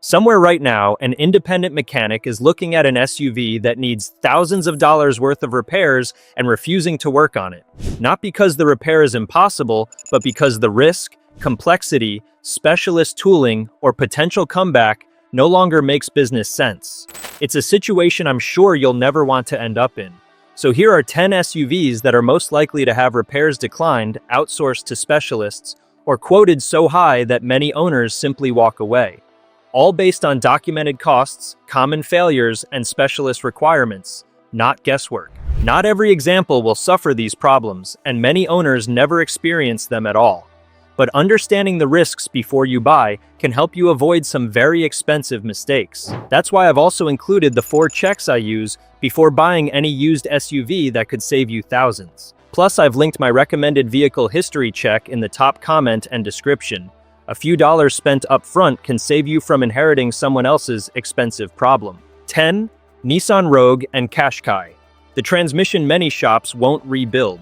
Somewhere right now, an independent mechanic is looking at an SUV that needs thousands of dollars worth of repairs and refusing to work on it. Not because the repair is impossible, but because the risk, complexity, specialist tooling, or potential comeback no longer makes business sense. It's a situation I'm sure you'll never want to end up in. So here are 10 SUVs that are most likely to have repairs declined, outsourced to specialists, or quoted so high that many owners simply walk away. All based on documented costs, common failures, and specialist requirements, not guesswork. Not every example will suffer these problems, and many owners never experience them at all. But understanding the risks before you buy can help you avoid some very expensive mistakes. That's why I've also included the 4 checks I use before buying any used SUV that could save you thousands. Plus, I've linked my recommended vehicle history check in the top comment and description. A few dollars spent up front can save you from inheriting someone else's expensive problem. 10. Nissan Rogue and Qashqai. The transmission many shops won't rebuild.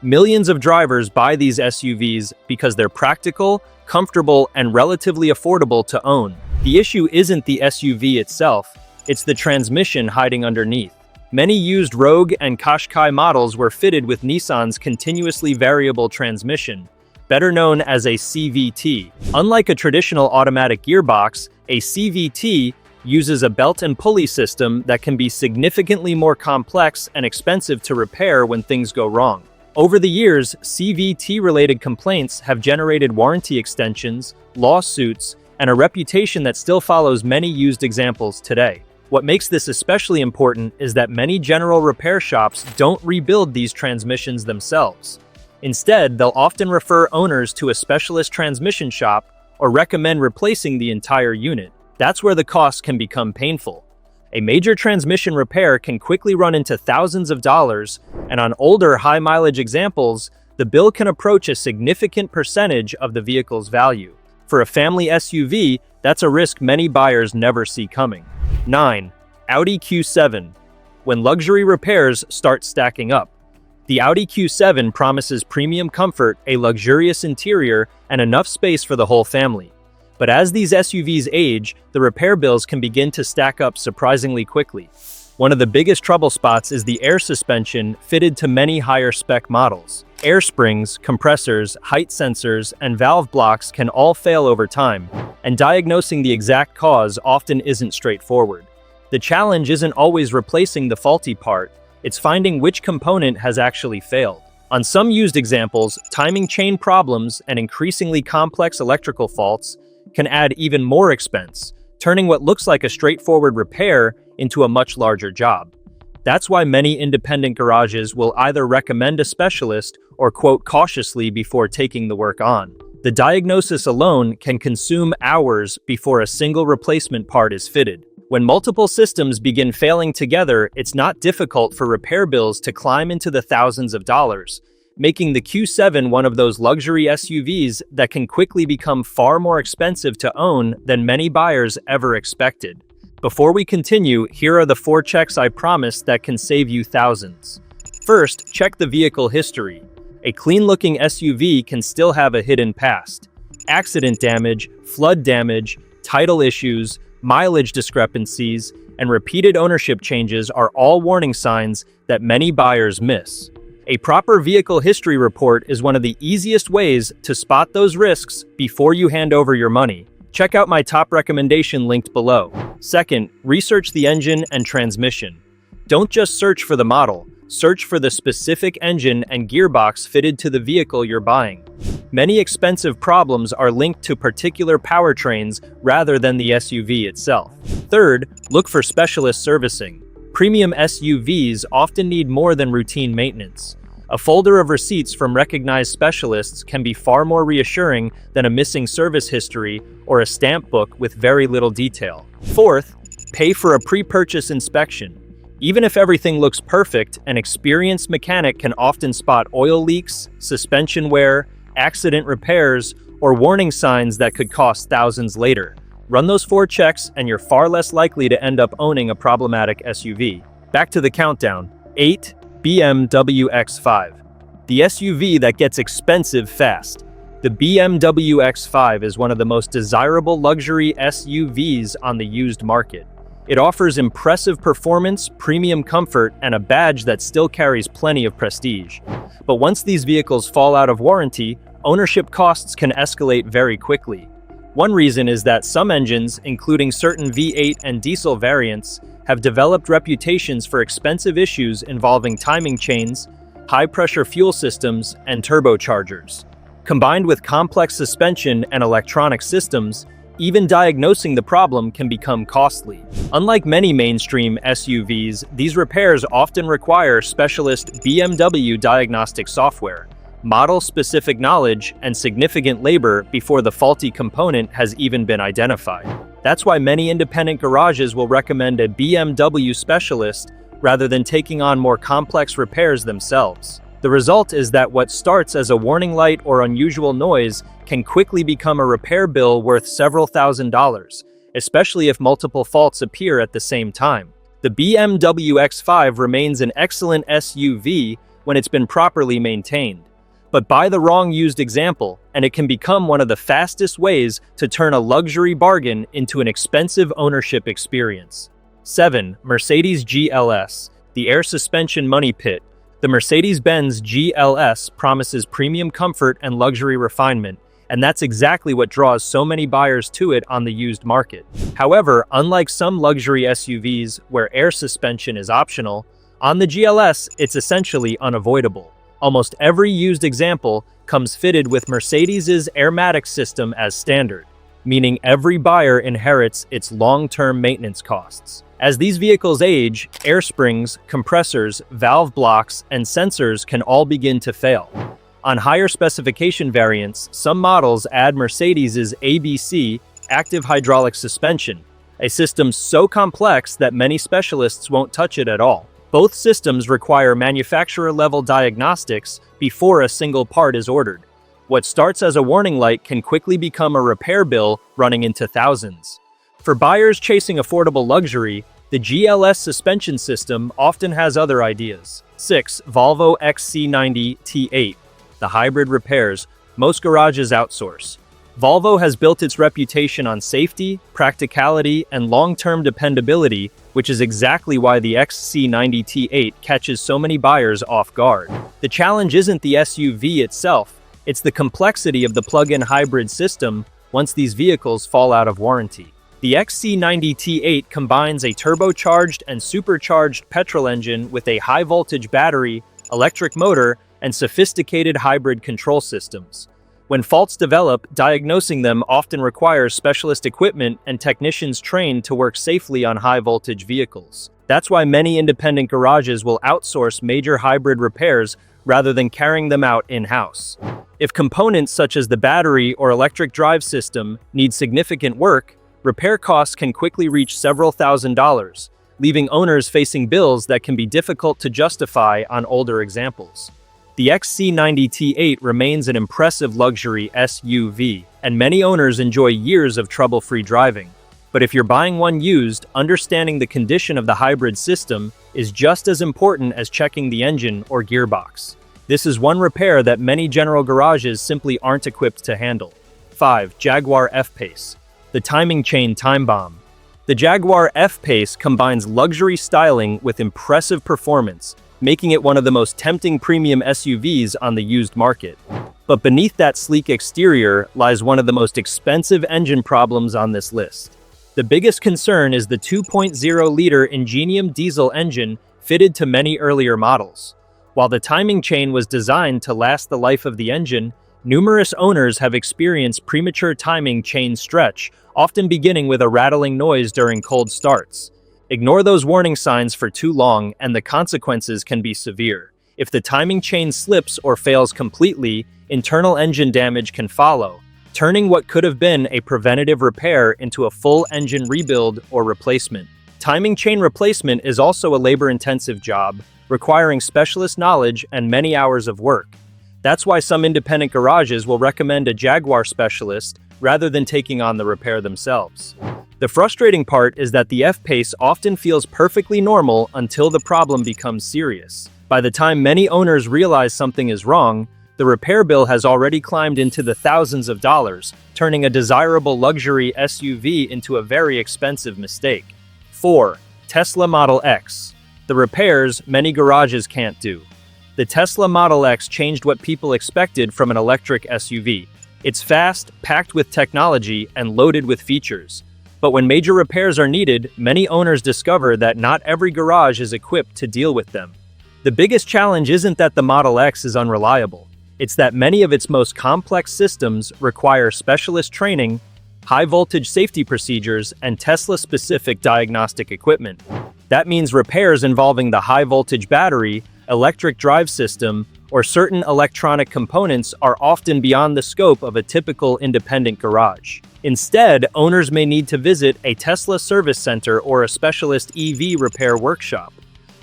Millions of drivers buy these SUVs because they're practical, comfortable, and relatively affordable to own. The issue isn't the SUV itself, it's the transmission hiding underneath. Many used Rogue and Qashqai models were fitted with Nissan's continuously variable transmission, better known as a CVT. Unlike a traditional automatic gearbox, a CVT uses a belt and pulley system that can be significantly more complex and expensive to repair when things go wrong. Over the years, CVT-related complaints have generated warranty extensions, lawsuits, and a reputation that still follows many used examples today. What makes this especially important is that many general repair shops don't rebuild these transmissions themselves. Instead, they'll often refer owners to a specialist transmission shop or recommend replacing the entire unit. That's where the costs can become painful. A major transmission repair can quickly run into thousands of dollars, and on older high-mileage examples, the bill can approach a significant percentage of the vehicle's value. For a family SUV, that's a risk many buyers never see coming. 9. Audi Q7. When luxury repairs start stacking up. The Audi Q7 promises premium comfort, a luxurious interior, and enough space for the whole family. But as these SUVs age, the repair bills can begin to stack up surprisingly quickly. One of the biggest trouble spots is the air suspension fitted to many higher-spec models. Air springs, compressors, height sensors, and valve blocks can all fail over time, and diagnosing the exact cause often isn't straightforward. The challenge isn't always replacing the faulty part, it's finding which component has actually failed. On some used examples, timing chain problems and increasingly complex electrical faults can add even more expense, turning what looks like a straightforward repair into a much larger job. That's why many independent garages will either recommend a specialist or quote cautiously before taking the work on. The diagnosis alone can consume hours before a single replacement part is fitted. When multiple systems begin failing together, it's not difficult for repair bills to climb into the thousands of dollars, making the Q7 one of those luxury SUVs that can quickly become far more expensive to own than many buyers ever expected. Before we continue, here are the 4 checks I promised that can save you thousands. First, check the vehicle history. A clean-looking SUV can still have a hidden past. Accident damage, flood damage, title issues, mileage discrepancies, and repeated ownership changes are all warning signs that many buyers miss. A proper vehicle history report is one of the easiest ways to spot those risks before you hand over your money. Check out my top recommendation linked below. Second, research the engine and transmission. Don't just search for the model, search for the specific engine and gearbox fitted to the vehicle you're buying. Many expensive problems are linked to particular powertrains rather than the SUV itself. Third, look for specialist servicing. Premium SUVs often need more than routine maintenance. A folder of receipts from recognized specialists can be far more reassuring than a missing service history or a stamp book with very little detail. Fourth, pay for a pre-purchase inspection. Even if everything looks perfect, an experienced mechanic can often spot oil leaks, suspension wear, accident repairs, or warning signs that could cost thousands later. Run those 4 checks and you're far less likely to end up owning a problematic SUV. Back to the countdown. 8. BMW X5. The SUV that gets expensive fast. The BMW X5 is one of the most desirable luxury SUVs on the used market. It offers impressive performance, premium comfort, and a badge that still carries plenty of prestige. But once these vehicles fall out of warranty, ownership costs can escalate very quickly. One reason is that some engines, including certain V8 and diesel variants, have developed reputations for expensive issues involving timing chains, high-pressure fuel systems, and turbochargers. Combined with complex suspension and electronic systems, even diagnosing the problem can become costly. Unlike many mainstream SUVs, these repairs often require specialist BMW diagnostic software, model-specific knowledge, and significant labor before the faulty component has even been identified. That's why many independent garages will recommend a BMW specialist rather than taking on more complex repairs themselves. The result is that what starts as a warning light or unusual noise can quickly become a repair bill worth several $1,000s, especially if multiple faults appear at the same time. The BMW X5 remains an excellent SUV when it's been properly maintained. But buy the wrong used example, and it can become one of the fastest ways to turn a luxury bargain into an expensive ownership experience. 7. Mercedes GLS, the air suspension money pit. The Mercedes-Benz GLS promises premium comfort and luxury refinement, and that's exactly what draws so many buyers to it on the used market. However, unlike some luxury SUVs where air suspension is optional, on the GLS it's essentially unavoidable. Almost every used example comes fitted with Mercedes' Airmatic system as standard, meaning every buyer inherits its long-term maintenance costs. As these vehicles age, air springs, compressors, valve blocks, and sensors can all begin to fail. On higher specification variants, some models add Mercedes' ABC, active hydraulic suspension, a system so complex that many specialists won't touch it at all. Both systems require manufacturer-level diagnostics before a single part is ordered. What starts as a warning light can quickly become a repair bill running into thousands. For buyers chasing affordable luxury, the GLS suspension system often has other ideas. 6. Volvo XC90 T8, the hybrid repairs most garages outsource. Volvo has built its reputation on safety, practicality, and long-term dependability, which is exactly why the XC90 T8 catches so many buyers off guard. The challenge isn't the SUV itself, it's the complexity of the plug-in hybrid system once these vehicles fall out of warranty. The XC90 T8 combines a turbocharged and supercharged petrol engine with a high-voltage battery, electric motor, and sophisticated hybrid control systems. When faults develop, diagnosing them often requires specialist equipment and technicians trained to work safely on high-voltage vehicles. That's why many independent garages will outsource major hybrid repairs rather than carrying them out in-house. If components such as the battery or electric drive system need significant work, repair costs can quickly reach several $1,000s, leaving owners facing bills that can be difficult to justify on older examples. The XC90 T8 remains an impressive luxury SUV, and many owners enjoy years of trouble-free driving. But if you're buying one used, understanding the condition of the hybrid system is just as important as checking the engine or gearbox. This is one repair that many general garages simply aren't equipped to handle. 5. Jaguar F-Pace, the timing chain time bomb. The Jaguar F-Pace combines luxury styling with impressive performance, making it one of the most tempting premium SUVs on the used market. But beneath that sleek exterior lies one of the most expensive engine problems on this list. The biggest concern is the 2.0-liter Ingenium diesel engine fitted to many earlier models. While the timing chain was designed to last the life of the engine, numerous owners have experienced premature timing chain stretch, often beginning with a rattling noise during cold starts. Ignore those warning signs for too long, and the consequences can be severe. If the timing chain slips or fails completely, internal engine damage can follow, turning what could have been a preventative repair into a full engine rebuild or replacement. Timing chain replacement is also a labor-intensive job, requiring specialist knowledge and many hours of work. That's why some independent garages will recommend a Jaguar specialist rather than taking on the repair themselves. The frustrating part is that the F-Pace often feels perfectly normal until the problem becomes serious. By the time many owners realize something is wrong, the repair bill has already climbed into the thousands of dollars, turning a desirable luxury SUV into a very expensive mistake. 4. Tesla Model X. The repairs many garages can't do. The Tesla Model X changed what people expected from an electric SUV. It's fast, packed with technology, and loaded with features. But when major repairs are needed, many owners discover that not every garage is equipped to deal with them. The biggest challenge isn't that the Model X is unreliable. It's that many of its most complex systems require specialist training, high-voltage safety procedures, and Tesla-specific diagnostic equipment. That means repairs involving the high-voltage battery, electric drive system, or certain electronic components are often beyond the scope of a typical independent garage. Instead, owners may need to visit a Tesla service center or a specialist EV repair workshop.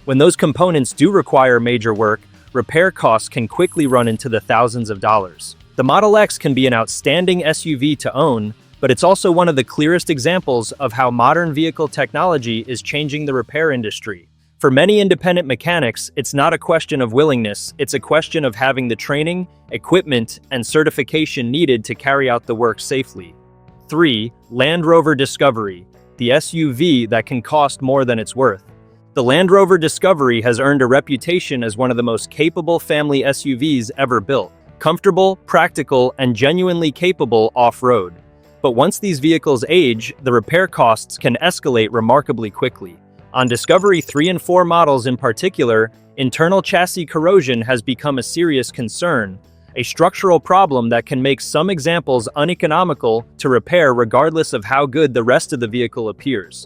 When those components do require major work, repair costs can quickly run into the thousands of dollars. The Model X can be an outstanding SUV to own, but it's also one of the clearest examples of how modern vehicle technology is changing the repair industry. For many independent mechanics, it's not a question of willingness, it's a question of having the training, equipment, and certification needed to carry out the work safely. 3. Land Rover Discovery, the SUV that can cost more than it's worth. The Land Rover Discovery has earned a reputation as one of the most capable family SUVs ever built. Comfortable, practical, and genuinely capable off-road. But once these vehicles age, the repair costs can escalate remarkably quickly. On Discovery 3 and 4 models in particular, internal chassis corrosion has become a serious concern, a structural problem that can make some examples uneconomical to repair regardless of how good the rest of the vehicle appears.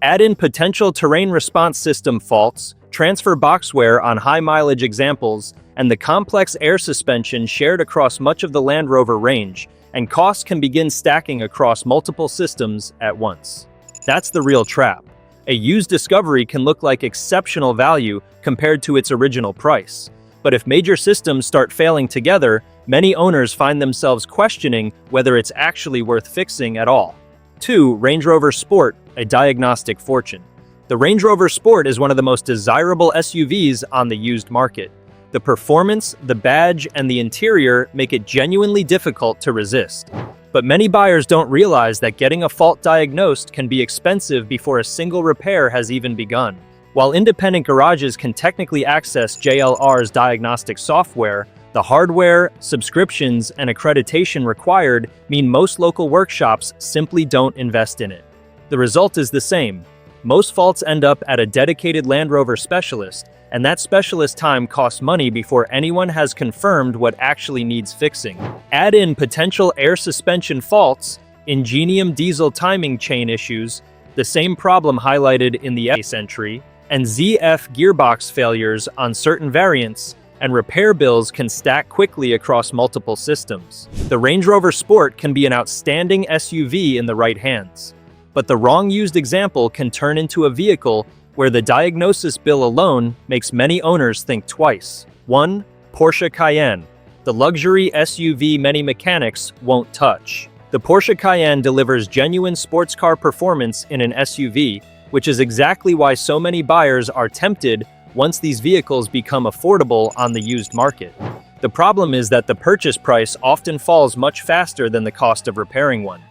Add in potential terrain response system faults, transfer box wear on high-mileage examples, and the complex air suspension shared across much of the Land Rover range, and costs can begin stacking across multiple systems at once. That's the real trap. A used Discovery can look like exceptional value compared to its original price. But if major systems start failing together, many owners find themselves questioning whether it's actually worth fixing at all. 2. Range Rover Sport, a diagnostic fortune. The Range Rover Sport is one of the most desirable SUVs on the used market. The performance, the badge, and the interior make it genuinely difficult to resist. But many buyers don't realize that getting a fault diagnosed can be expensive before a single repair has even begun. While independent garages can technically access JLR's diagnostic software, the hardware, subscriptions, and accreditation required mean most local workshops simply don't invest in it. The result is the same. Most faults end up at a dedicated Land Rover specialist, and that specialist time costs money before anyone has confirmed what actually needs fixing. Add in potential air suspension faults, Ingenium diesel timing chain issues, the same problem highlighted in the F-Pace entry, and ZF gearbox failures on certain variants, and repair bills can stack quickly across multiple systems. The Range Rover Sport can be an outstanding SUV in the right hands. But the wrong used example can turn into a vehicle where the diagnosis bill alone makes many owners think twice. 1. Porsche Cayenne, the luxury SUV many mechanics won't touch. The Porsche Cayenne delivers genuine sports car performance in an SUV, which is exactly why so many buyers are tempted once these vehicles become affordable on the used market. The problem is that the purchase price often falls much faster than the cost of repairing one.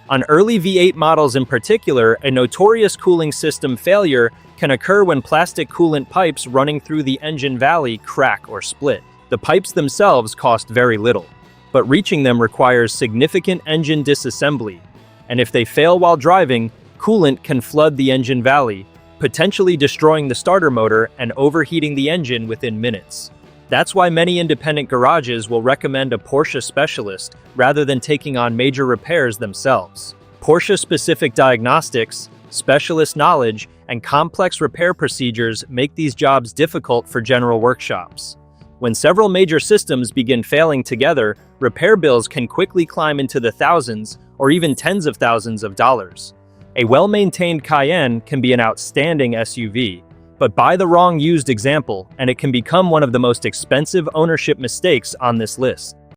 On early V8 models in particular, a notorious cooling system failure can occur when plastic coolant pipes running through the engine valley crack or split. The pipes themselves cost very little, but reaching them requires significant engine disassembly, and if they fail while driving, coolant can flood the engine valley, potentially destroying the starter motor and overheating the engine within minutes. That's why many independent garages will recommend a Porsche specialist rather than taking on major repairs themselves. Porsche-specific diagnostics, specialist knowledge, and complex repair procedures make these jobs difficult for general workshops. When several major systems begin failing together, repair bills can quickly climb into the thousands or even tens of thousands of dollars. A well-maintained Cayenne can be an outstanding SUV, but buy the wrong used example and it can become one of the most expensive ownership mistakes on this list.